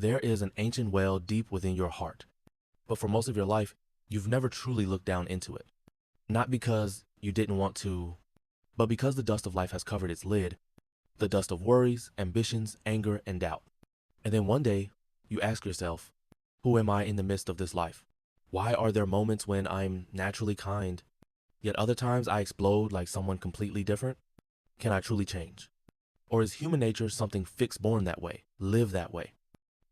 There is an ancient well deep within your heart, but for most of your life, you've never truly looked down into it. Not because you didn't want to, but because the dust of life has covered its lid, the dust of worries, ambitions, anger, and doubt. And then one day, you ask yourself, who am I in the midst of this life? Why are there moments when I'm naturally kind, yet other times I explode like someone completely different? Can I truly change? Or is human nature something fixed born that way, live that way?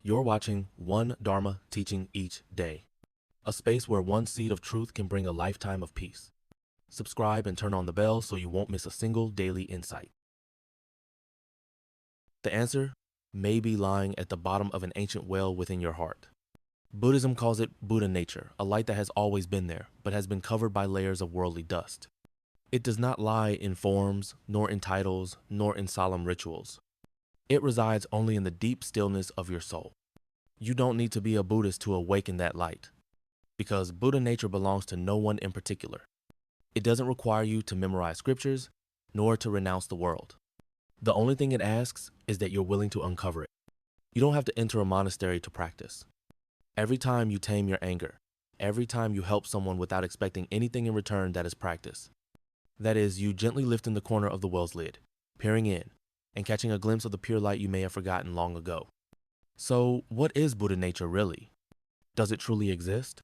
You're watching one Dharma teaching each day, a space where one seed of truth can bring a lifetime of peace. Subscribe and turn on the bell so you won't miss a single daily insight. The answer may be lying at the bottom of an ancient well within your heart. Buddhism calls it Buddha nature, a light that has always been there, but has been covered by layers of worldly dust. It does not lie in forms, nor in titles, nor in solemn rituals. It resides only in the deep stillness of your soul. You don't need to be a Buddhist to awaken that light, because Buddha nature belongs to no one in particular. It doesn't require you to memorize scriptures, nor to renounce the world. The only thing it asks is that you're willing to uncover it. You don't have to enter a monastery to practice. Every time you tame your anger, every time you help someone without expecting anything in return, that is practice. That is, you gently lifting the corner of the well's lid, peering in, and catching a glimpse of the pure light you may have forgotten long ago. So, what is Buddha nature really? Does it truly exist?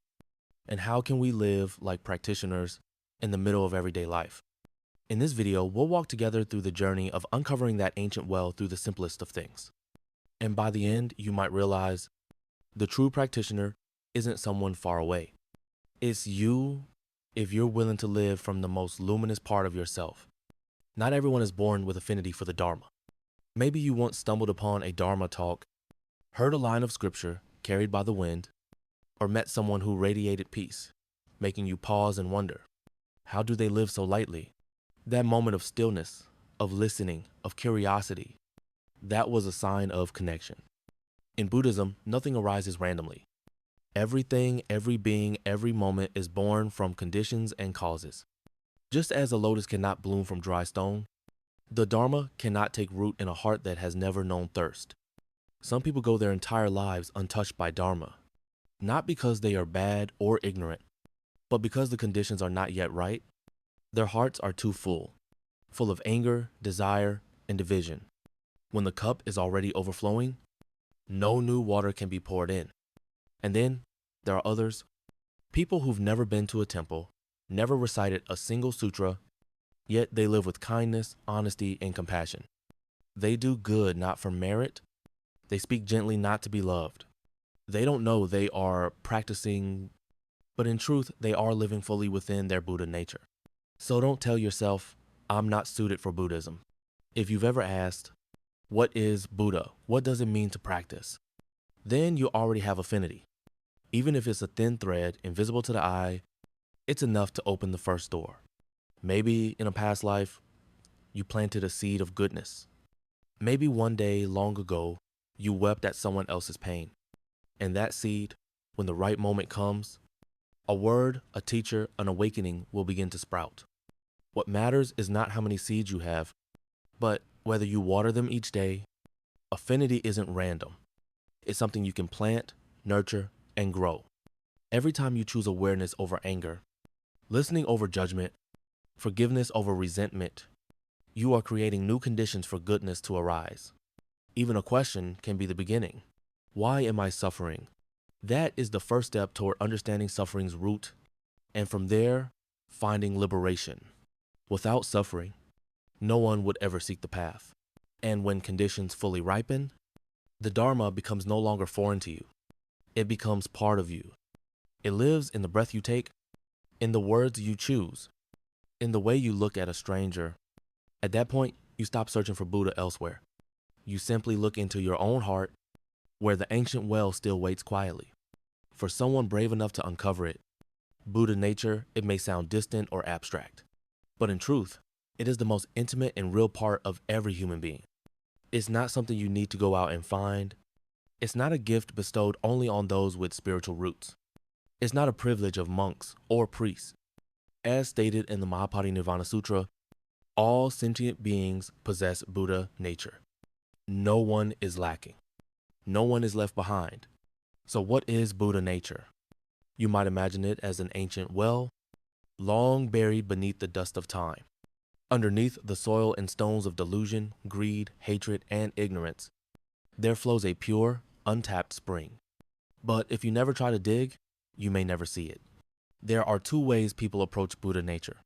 And how can we live like practitioners in the middle of everyday life? In this video, we'll walk together through the journey of uncovering that ancient well through the simplest of things. And by the end, you might realize the true practitioner isn't someone far away. It's you if you're willing to live from the most luminous part of yourself. Not everyone is born with affinity for the Dharma. Maybe you once stumbled upon a Dharma talk, heard a line of scripture carried by the wind, or met someone who radiated peace, making you pause and wonder, how do they live so lightly? That moment of stillness, of listening, of curiosity, that was a sign of connection. In Buddhism, nothing arises randomly. Everything, every being, every moment is born from conditions and causes. Just as a lotus cannot bloom from dry stone, the Dharma cannot take root in a heart that has never known thirst. Some people go their entire lives untouched by Dharma, not because they are bad or ignorant, but because the conditions are not yet right. Their hearts are too full of anger, desire, and division. When the cup is already overflowing, no new water can be poured in. And then there are others, people who've never been to a temple, never recited a single sutra, yet they live with kindness, honesty, and compassion. They do good not for merit. They speak gently not to be loved. They don't know they are practicing, but in truth, they are living fully within their Buddha nature. So don't tell yourself, I'm not suited for Buddhism. If you've ever asked, what is Buddha? What does it mean to practice? Then you already have affinity. Even if it's a thin thread, invisible to the eye, it's enough to open the first door. Maybe in a past life, you planted a seed of goodness. Maybe one day long ago, you wept at someone else's pain. And that seed, when the right moment comes, a word, a teacher, an awakening will begin to sprout. What matters is not how many seeds you have, but whether you water them each day. Affinity isn't random. It's something you can plant, nurture, and grow. Every time you choose awareness over anger, listening over judgment, forgiveness over resentment, you are creating new conditions for goodness to arise. Even a question can be the beginning. Why am I suffering? That is the first step toward understanding suffering's root, and from there, finding liberation. Without suffering, no one would ever seek the path. And when conditions fully ripen, the Dharma becomes no longer foreign to you. It becomes part of you. It lives in the breath you take, in the words you choose, in the way you look at a stranger. At that point, you stop searching for Buddha elsewhere. You simply look into your own heart, where the ancient well still waits quietly. For someone brave enough to uncover it, Buddha nature, it may sound distant or abstract. But in truth, it is the most intimate and real part of every human being. It's not something you need to go out and find. It's not a gift bestowed only on those with spiritual roots. It's not a privilege of monks or priests. As stated in the Mahaparinirvana Sutra, all sentient beings possess Buddha nature. No one is lacking. No one is left behind. So what is Buddha nature? You might imagine it as an ancient well, long buried beneath the dust of time. Underneath the soil and stones of delusion, greed, hatred, and ignorance, there flows a pure, untapped spring. But if you never try to dig, you may never see it. There are two ways people approach Buddha nature.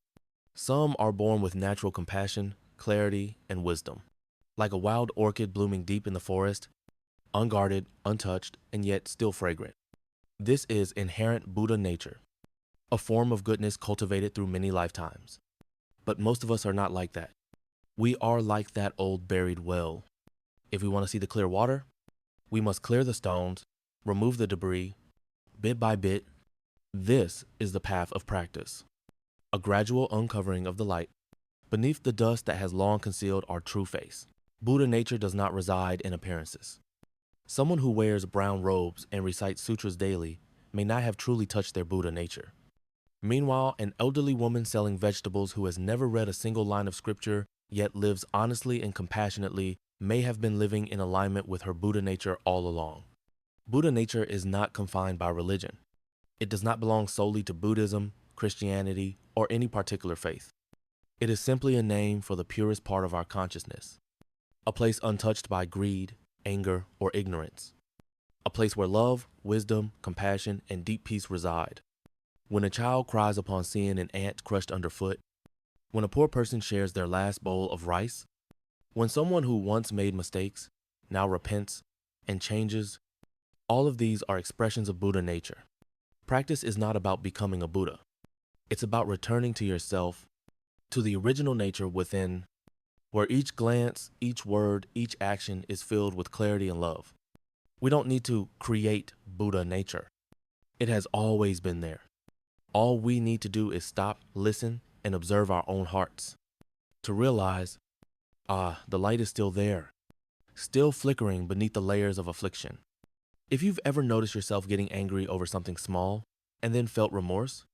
Some are born with natural compassion, clarity, and wisdom. Like a wild orchid blooming deep in the forest, unguarded, untouched, and yet still fragrant. This is inherent Buddha nature, a form of goodness cultivated through many lifetimes. But most of us are not like that. We are like that old buried well. If we want to see the clear water, we must clear the stones, remove the debris, bit by bit. This is the path of practice, a gradual uncovering of the light beneath the dust that has long concealed our true face. Buddha nature does not reside in appearances. Someone who wears brown robes and recites sutras daily may not have truly touched their Buddha nature. Meanwhile, an elderly woman selling vegetables who has never read a single line of scripture yet lives honestly and compassionately may have been living in alignment with her Buddha nature all along. Buddha nature is not confined by religion. It does not belong solely to Buddhism, Christianity, or any particular faith. It is simply a name for the purest part of our consciousness, a place untouched by greed, anger, or ignorance, a place where love, wisdom, compassion, and deep peace reside. When a child cries upon seeing an ant crushed underfoot, when a poor person shares their last bowl of rice, when someone who once made mistakes now repents and changes, all of these are expressions of Buddha nature. Practice is not about becoming a Buddha. It's about returning to yourself, to the original nature within, where each glance, each word, each action is filled with clarity and love. We don't need to create Buddha nature. It has always been there. All we need to do is stop, listen, and observe our own hearts. To realize, the light is still there, still flickering beneath the layers of affliction. If you've ever noticed yourself getting angry over something small and then felt remorse,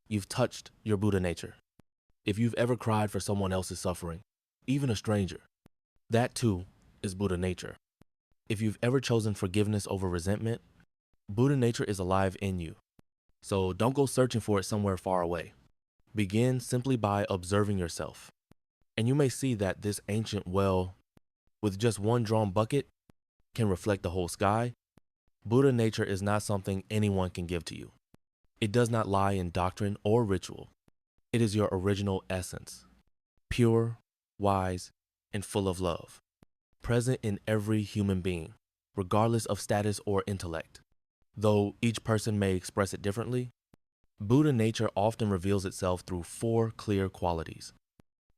you've touched your Buddha nature. If you've ever cried for someone else's suffering, even a stranger, that too is Buddha nature. If you've ever chosen forgiveness over resentment, Buddha nature is alive in you. So don't go searching for it somewhere far away. Begin simply by observing yourself. And you may see that this ancient well, with just one drawn bucket, can reflect the whole sky. Buddha nature is not something anyone can give to you. It does not lie in doctrine or ritual. It is your original essence, pure, wise, and full of love, present in every human being, regardless of status or intellect. Though each person may express it differently, Buddha nature often reveals itself through four clear qualities: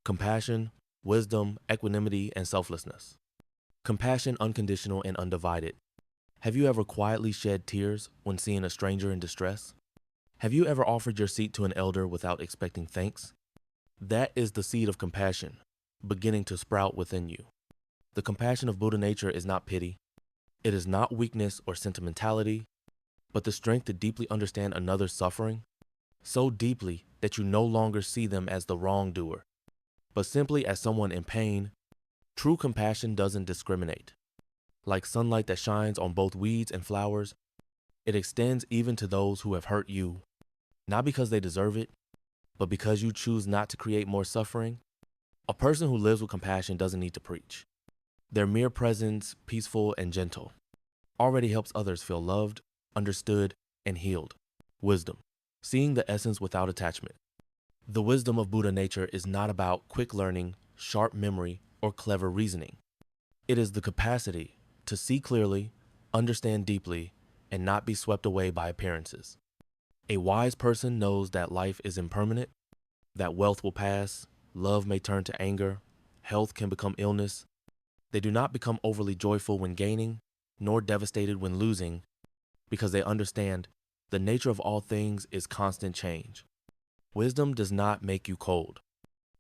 compassion, wisdom, equanimity, and selflessness. Compassion unconditional and undivided. Have you ever quietly shed tears when seeing a stranger in distress? Have you ever offered your seat to an elder without expecting thanks? That is the seed of compassion beginning to sprout within you. The compassion of Buddha nature is not pity. It is not weakness or sentimentality, but the strength to deeply understand another's suffering, so deeply that you no longer see them as the wrongdoer, but simply as someone in pain. True compassion doesn't discriminate. Like sunlight that shines on both weeds and flowers, it extends even to those who have hurt you, not because they deserve it, but because you choose not to create more suffering. A person who lives with compassion doesn't need to preach. Their mere presence, peaceful and gentle, already helps others feel loved, understood, and healed. Wisdom, seeing the essence without attachment. The wisdom of Buddha nature is not about quick learning, sharp memory, or clever reasoning. It is the capacity to see clearly, understand deeply, and not be swept away by appearances. A wise person knows that life is impermanent, that wealth will pass, love may turn to anger, health can become illness. They do not become overly joyful when gaining, nor devastated when losing, because they understand the nature of all things is constant change. Wisdom does not make you cold.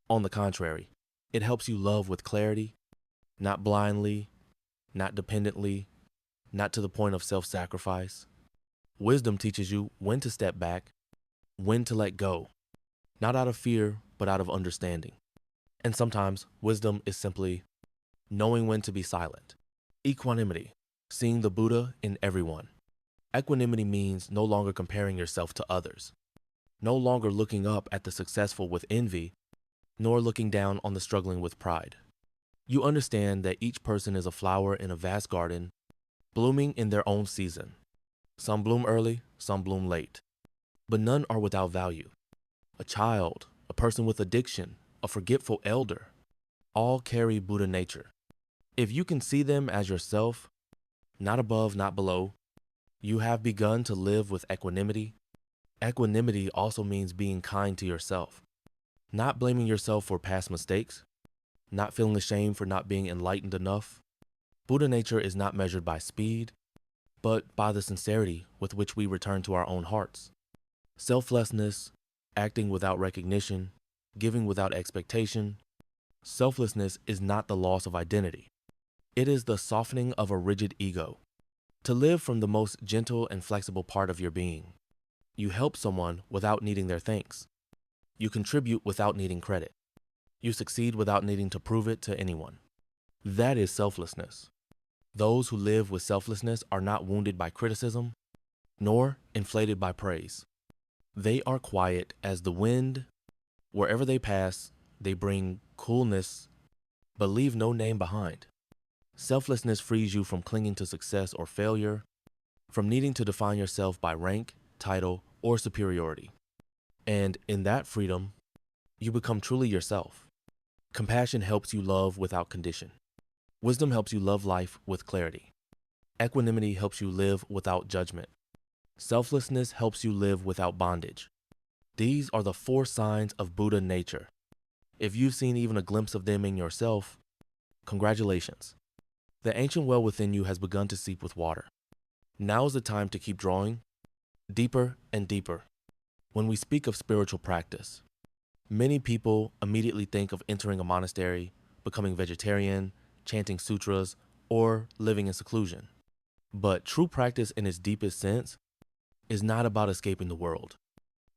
On the contrary, it helps you love with clarity, not blindly, not dependently, not to the point of self-sacrifice. Wisdom teaches you when to step back, when to let go, not out of fear, but out of understanding. And sometimes wisdom is simply knowing when to be silent. Equanimity, seeing the Buddha in everyone. Equanimity means no longer comparing yourself to others, no longer looking up at the successful with envy, nor looking down on the struggling with pride. You understand that each person is a flower in a vast garden, blooming in their own season. Some bloom early, some bloom late, but none are without value. A child, a person with addiction, a forgetful elder, all carry Buddha nature. If you can see them as yourself, not above, not below, you have begun to live with equanimity. Equanimity also means being kind to yourself, not blaming yourself for past mistakes, not feeling ashamed for not being enlightened enough. Buddha nature is not measured by speed, but by the sincerity with which we return to our own hearts. Selflessness, acting without recognition, giving without expectation. Selflessness is not the loss of identity. It is the softening of a rigid ego. To live from the most gentle and flexible part of your being. You help someone without needing their thanks. You contribute without needing credit. You succeed without needing to prove it to anyone. That is selflessness. Those who live with selflessness are not wounded by criticism, nor inflated by praise. They are quiet as the wind. Wherever they pass, they bring coolness, but leave no name behind. Selflessness frees you from clinging to success or failure, from needing to define yourself by rank, title, or superiority. And in that freedom, you become truly yourself. Compassion helps you love without condition. Wisdom helps you love life with clarity. Equanimity helps you live without judgment. Selflessness helps you live without bondage. These are the 4 signs of Buddha nature. If you've seen even a glimpse of them in yourself, congratulations. The ancient well within you has begun to seep with water. Now is the time to keep drawing deeper and deeper. When we speak of spiritual practice, many people immediately think of entering a monastery, becoming vegetarian, chanting sutras, or living in seclusion. But true practice in its deepest sense is not about escaping the world.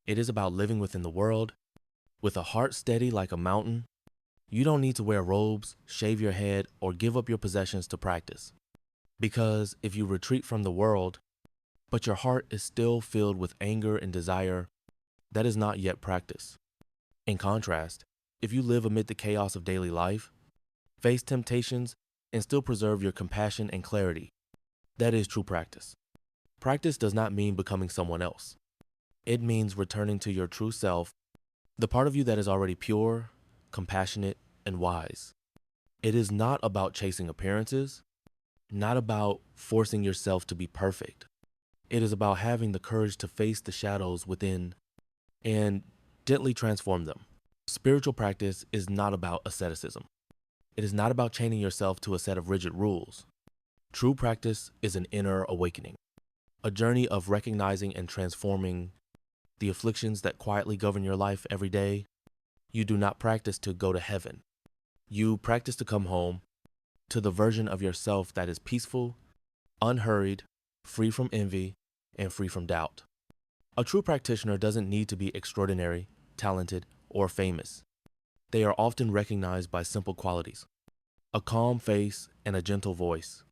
It is about living within the world with a heart steady like a mountain. You don't need to wear robes, shave your head, or give up your possessions to practice. Because if you retreat from the world, but your heart is still filled with anger and desire, that is not yet practice. In contrast, if you live amid the chaos of daily life, face temptations, and still preserve your compassion and clarity, that is true practice. Practice does not mean becoming someone else. It means returning to your true self, the part of you that is already pure, compassionate, and wise. It is not about chasing appearances, not about forcing yourself to be perfect. It is about having the courage to face the shadows within and gently transform them. Spiritual practice is not about asceticism. It is not about chaining yourself to a set of rigid rules. True practice is an inner awakening, a journey of recognizing and transforming the afflictions that quietly govern your life every day. You do not practice to go to heaven. You practice to come home to the version of yourself that is peaceful, unhurried, free from envy, and free from doubt. A true practitioner doesn't need to be extraordinary, talented, or famous. They are often recognized by simple qualities: a calm face and a gentle voice,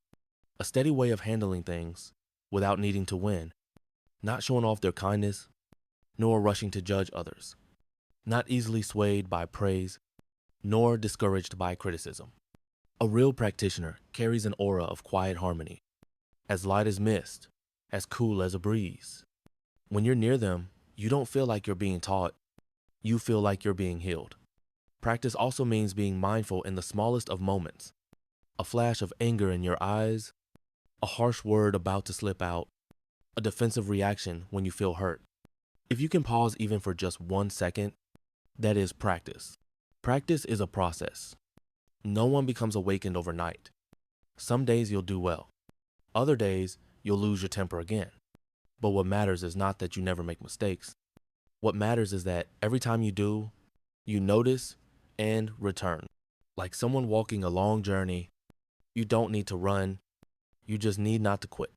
a steady way of handling things without needing to win, not showing off their kindness, nor rushing to judge others, not easily swayed by praise, nor discouraged by criticism. A real practitioner carries an aura of quiet harmony, as light as mist, as cool as a breeze. When you're near them, you don't feel like you're being taught, you feel like you're being healed. Practice also means being mindful in the smallest of moments. A flash of anger in your eyes, a harsh word about to slip out, a defensive reaction when you feel hurt. If you can pause even for just 1 second, that is practice. Practice is a process. No one becomes awakened overnight. Some days you'll do well. Other days, you'll lose your temper again. But what matters is not that you never make mistakes. What matters is that every time you do, you notice and return. Like someone walking a long journey, you don't need to run, you just need not to quit.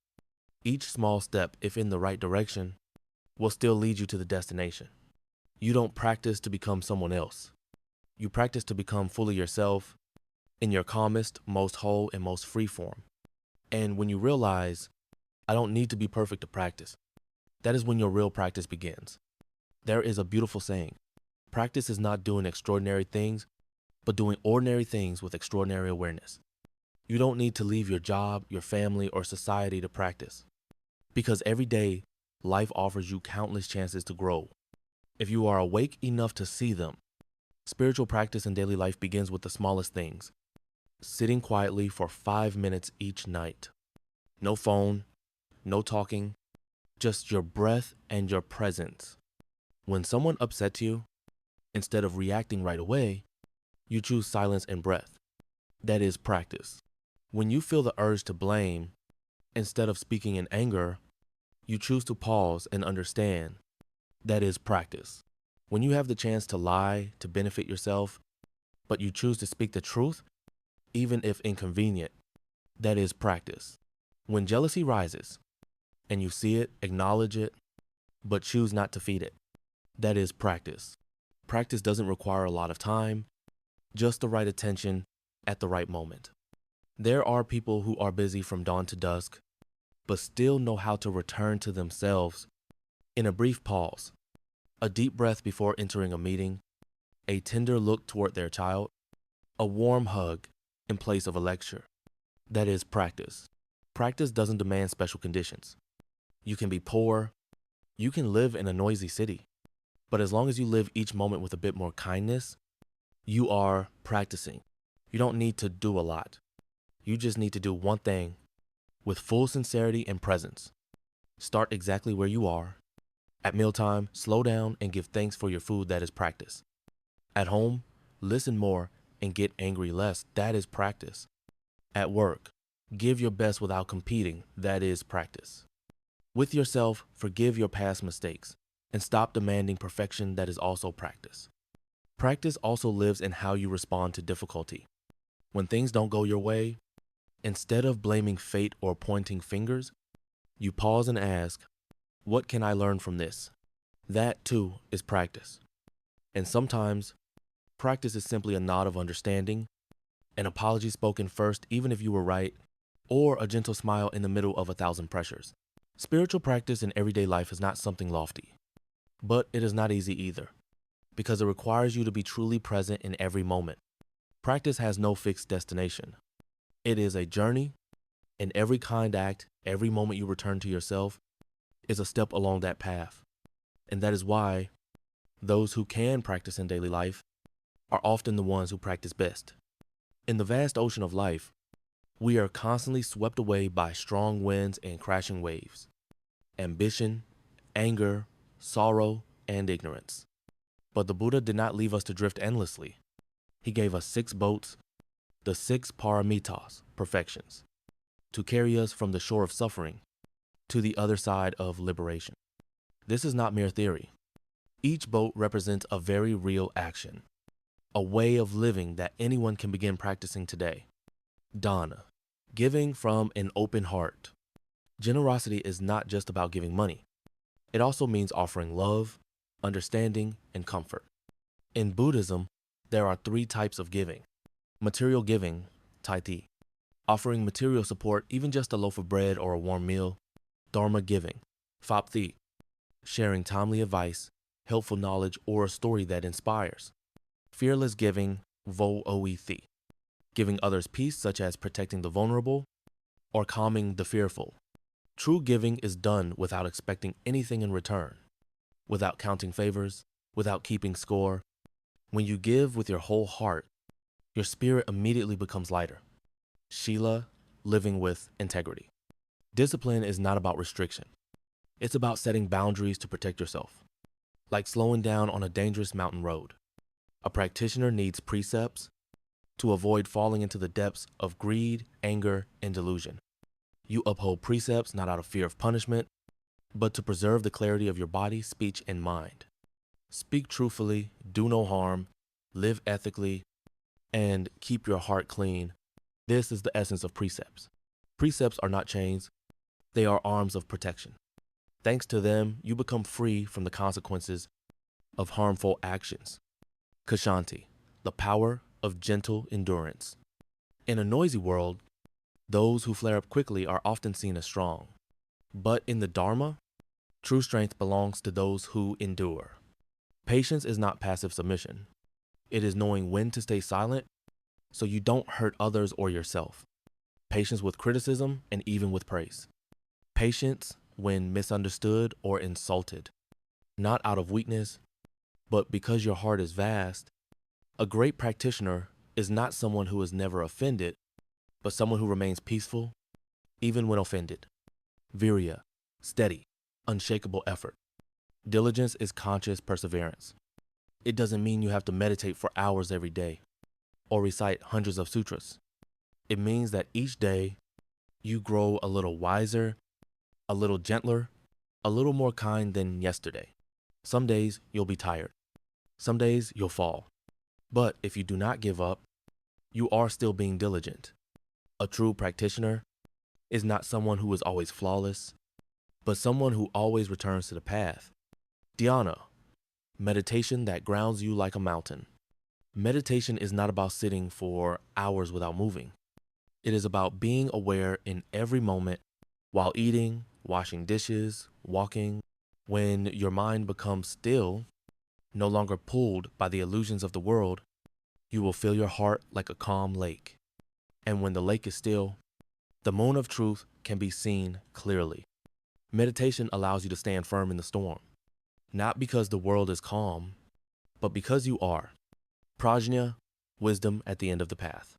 Each small step, if in the right direction, will still lead you to the destination. You don't practice to become someone else. You practice to become fully yourself in your calmest, most whole, and most free form. And when you realize, I don't need to be perfect to practice, that is when your real practice begins. There is a beautiful saying, practice is not doing extraordinary things, but doing ordinary things with extraordinary awareness. You don't need to leave your job, your family, or society to practice. Because every day, life offers you countless chances to grow. If you are awake enough to see them, spiritual practice in daily life begins with the smallest things. Sitting quietly for 5 minutes each night. No phone, no talking, just your breath and your presence. When someone upsets you, instead of reacting right away, you choose silence and breath. That is practice. When you feel the urge to blame, instead of speaking in anger, you choose to pause and understand. That is practice. When you have the chance to lie to benefit yourself, but you choose to speak the truth, even if inconvenient, that is practice. When jealousy rises, and you see it, acknowledge it, but choose not to feed it, that is practice. Practice doesn't require a lot of time, just the right attention at the right moment. There are people who are busy from dawn to dusk, but still know how to return to themselves in a brief pause, a deep breath before entering a meeting, a tender look toward their child, a warm hug in place of a lecture. That is practice. Practice doesn't demand special conditions. You can be poor, you can live in a noisy city, but as long as you live each moment with a bit more kindness, you are practicing. You don't need to do a lot. You just need to do one thing with full sincerity and presence. Start exactly where you are. At mealtime, slow down and give thanks for your food. That is practice. At home, listen more and get angry less. That is practice. At work, give your best without competing. That is practice. With yourself, forgive your past mistakes and stop demanding perfection. That is also practice. Practice also lives in how you respond to difficulty. When things don't go your way, instead of blaming fate or pointing fingers, you pause and ask, what can I learn from this? That too is practice. And sometimes, practice is simply a nod of understanding, an apology spoken first even if you were right, or a gentle smile in the middle of 1,000 pressures. Spiritual practice in everyday life is not something lofty, but it is not easy either, because it requires you to be truly present in every moment. Practice has no fixed destination. It is a journey, and every kind act, every moment you return to yourself, is a step along that path. And that is why those who can practice in daily life are often the ones who practice best. In the vast ocean of life, we are constantly swept away by strong winds and crashing waves. Ambition, anger, sorrow, and ignorance. But the Buddha did not leave us to drift endlessly. He gave us 6 boats, the 6 paramitas, perfections, to carry us from the shore of suffering to the other side of liberation. This is not mere theory. Each boat represents a very real action, a way of living that anyone can begin practicing today. Dharma, giving from an open heart. Generosity is not just about giving money. It also means offering love, understanding, and comfort. In Buddhism, there are 3 types of giving. Material giving, tai ti, offering material support, even just a loaf of bread or a warm meal. Dharma giving, fap thi, sharing timely advice, helpful knowledge, or a story that inspires. Fearless giving, vo oi thi, giving others peace such as protecting the vulnerable or calming the fearful. True giving is done without expecting anything in return, without counting favors, without keeping score. When you give with your whole heart, your spirit immediately becomes lighter. Shila, living with integrity. Discipline is not about restriction. It's about setting boundaries to protect yourself, like slowing down on a dangerous mountain road. A practitioner needs precepts to avoid falling into the depths of greed, anger, and delusion. You uphold precepts not out of fear of punishment, but to preserve the clarity of your body, speech, and mind. Speak truthfully, do no harm, live ethically, and keep your heart clean. This is the essence of precepts. Precepts are not chains, they are arms of protection. Thanks to them, you become free from the consequences of harmful actions. Kshanti, the power of gentle endurance. In a noisy world, Those who flare up quickly are often seen as strong. But in the Dharma, true strength belongs to those who endure. Patience is not passive submission. It is knowing when to stay silent so you don't hurt others or yourself. Patience with criticism and even with praise. Patience when misunderstood or insulted. Not out of weakness, but because your heart is vast. A great practitioner is not someone who is never offended, but someone who remains peaceful, even when offended. Virya, steady, unshakable effort. Diligence is conscious perseverance. It doesn't mean you have to meditate for hours every day or recite hundreds of sutras. It means that each day you grow a little wiser, a little gentler, a little more kind than yesterday. Some days you'll be tired. Some days you'll fall. But if you do not give up, you are still being diligent. A true practitioner is not someone who is always flawless, but someone who always returns to the path. Dhyana, meditation that grounds you like a mountain. Meditation is not about sitting for hours without moving. It is about being aware in every moment while eating, washing dishes, walking. When your mind becomes still, no longer pulled by the illusions of the world, you will feel your heart like a calm lake. And when the lake is still, the moon of truth can be seen clearly. Meditation allows you to stand firm in the storm, not because the world is calm, but because you are. Prajna, wisdom at the end of the path.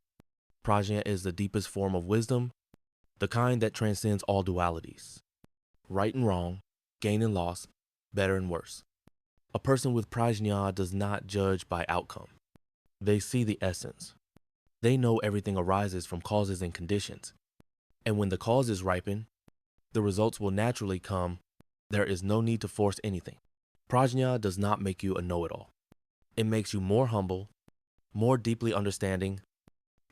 Prajna is the deepest form of wisdom, the kind that transcends all dualities. Right and wrong, gain and loss, better and worse. A person with prajna does not judge by outcome. They see the essence. They know everything arises from causes and conditions. And when the causes ripen, the results will naturally come. There is no need to force anything. Prajna does not make you a know-it-all. It makes you more humble, more deeply understanding,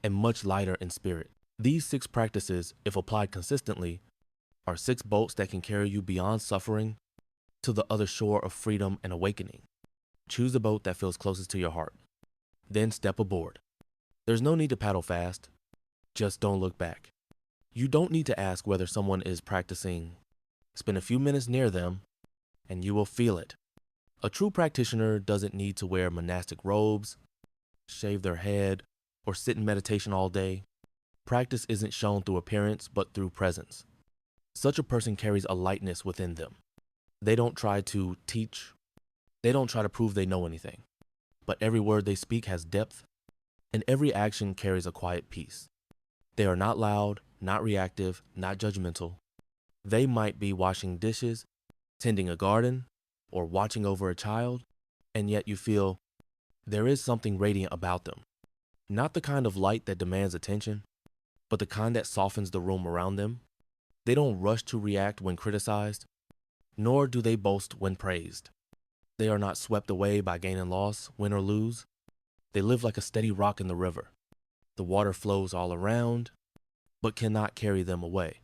and much lighter in spirit. These 6 practices, if applied consistently, are 6 boats that can carry you beyond suffering to the other shore of freedom and awakening. Choose the boat that feels closest to your heart. Then step aboard. There's no need to paddle fast. Just don't look back. You don't need to ask whether someone is practicing. Spend a few minutes near them, and you will feel it. A true practitioner doesn't need to wear monastic robes, shave their head, or sit in meditation all day. Practice isn't shown through appearance, but through presence. Such a person carries a lightness within them. They don't try to teach. They don't try to prove they know anything. But every word they speak has depth, and every action carries a quiet peace. They are not loud, not reactive, not judgmental. They might be washing dishes, tending a garden, or watching over a child, and yet you feel there is something radiant about them. Not the kind of light that demands attention, but the kind that softens the room around them. They don't rush to react when criticized, nor do they boast when praised. They are not swept away by gain and loss, win or lose. They live like a steady rock in the river. The water flows all around, but cannot carry them away.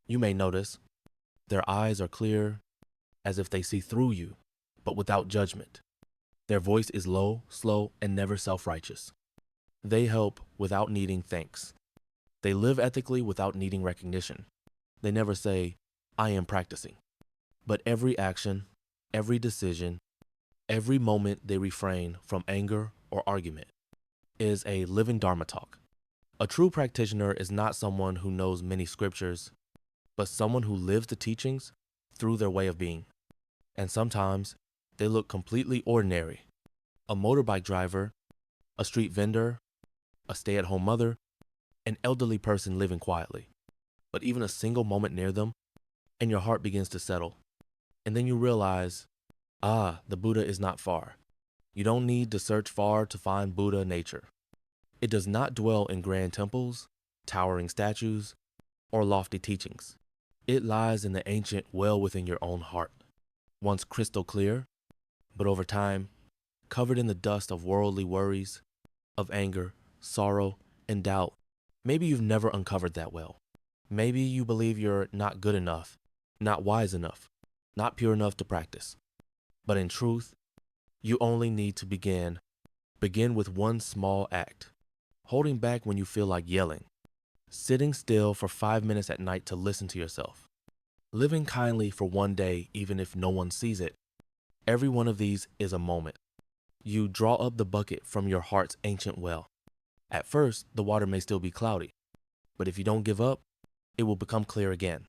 You may notice their eyes are clear, as if they see through you, but without judgment. Their voice is low, slow, and never self-righteous. They help without needing thanks. They live ethically without needing recognition. They never say, "I am practicing." But every action, every decision, every moment they refrain from anger or argument is a living Dharma talk. A true practitioner is not someone who knows many scriptures, but someone who lives the teachings through their way of being. And sometimes they look completely ordinary. A motorbike driver, a street vendor, a stay-at-home mother, an elderly person living quietly. But even a single moment near them, and your heart begins to settle. And then you realize, the Buddha is not far. You don't need to search far to find Buddha nature. It does not dwell in grand temples, towering statues, or lofty teachings. It lies in the ancient well within your own heart, once crystal clear, but over time, covered in the dust of worldly worries, of anger, sorrow, and doubt. Maybe you've never uncovered that well. Maybe you believe you're not good enough, not wise enough, not pure enough to practice. But in truth, you only need to begin with one small act, holding back when you feel like yelling, sitting still for 5 minutes at night to listen to yourself, living kindly for one day even if no one sees it. Every one of these is a moment. You draw up the bucket from your heart's ancient well. At first, the water may still be cloudy, but if you don't give up, it will become clear again.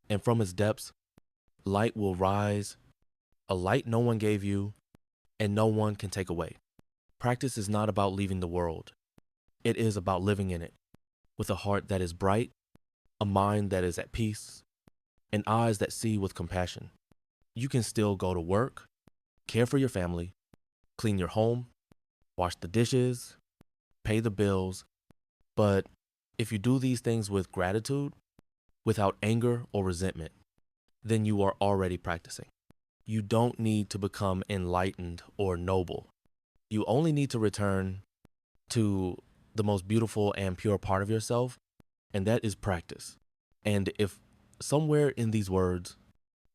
And from its depths, light will rise, a light no one gave you and no one can take away. Practice is not about leaving the world. It is about living in it, with a heart that is bright, a mind that is at peace, and eyes that see with compassion. You can still go to work, care for your family, clean your home, wash the dishes, pay the bills, but if you do these things with gratitude, without anger or resentment, then you are already practicing. You don't need to become enlightened or noble. You only need to return to the most beautiful and pure part of yourself, and that is practice. And if somewhere in these words,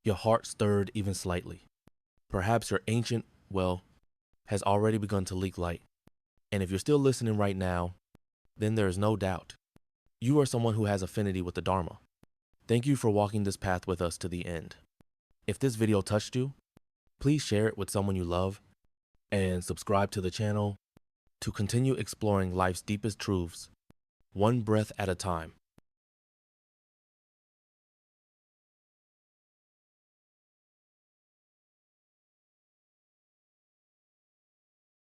your heart stirred even slightly, perhaps your ancient well has already begun to leak light. And if you're still listening right now, then there is no doubt you are someone who has affinity with the Dharma. Thank you for walking this path with us to the end. If this video touched you, please share it with someone you love and subscribe to the channel to continue exploring life's deepest truths, one breath at a time.